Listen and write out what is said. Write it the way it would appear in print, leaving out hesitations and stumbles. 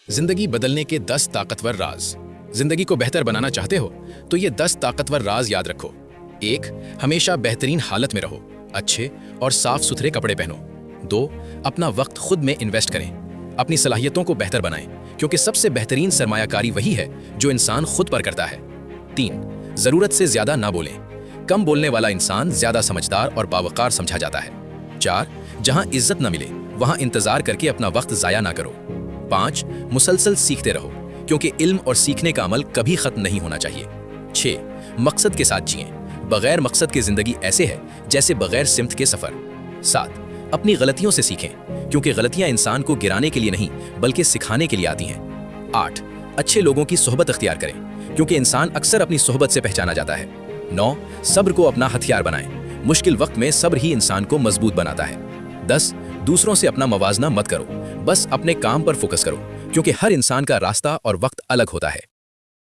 जिंदगी बदलने के 10 ताकतवर राज। जिंदगी को बेहतर बनाना चाहते हो तो ये 10 ताकतवर राज याद रखो। 1. हमेशा बेहतरीन हालत में रहो, अच्छे और साफ सुथरे कपड़े पहनो। 2. अपना वक्त खुद में इन्वेस्ट करें, अपनी सलाहियतों को बेहतर बनाएं, क्योंकि सबसे बेहतरीन सरमायाकारी वही है जो इंसान खुद पर करता है। 3. जरूरत से ज्यादा ना बोलें, कम बोलने वाला इंसान ज्यादा समझदार और बावकार समझा जाता है। 4. जहां इज्जत न मिले वहां इंतजार करके अपना वक्त जाया ना करो। 5. मुसलसल सीखते रहो, क्योंकि इल्म और सीखने का अमल कभी खत्म नहीं होना चाहिए। 6. मकसद के साथ जिएं, बगैर मकसद की जिंदगी ऐसे है जैसे बगैर सिमत के सफर। 7. अपनी गलतियों से सीखें, क्योंकि गलतियां इंसान को गिराने के लिए नहीं बल्कि सिखाने के लिए आती हैं। 8. अच्छे लोगों की सोहबत अख्तियार करें, क्योंकि इंसान अक्सर अपनी सोहबत से पहचाना जाता है। 9. सब्र को अपना हथियार बनाएं, मुश्किल वक्त में सब्र ही इंसान को मजबूत बनाता है। 10. दूसरों से अपना मवाजना मत करो, बस अपने काम पर फोकस करो, क्योंकि हर इंसान का रास्ता और वक्त अलग होता है।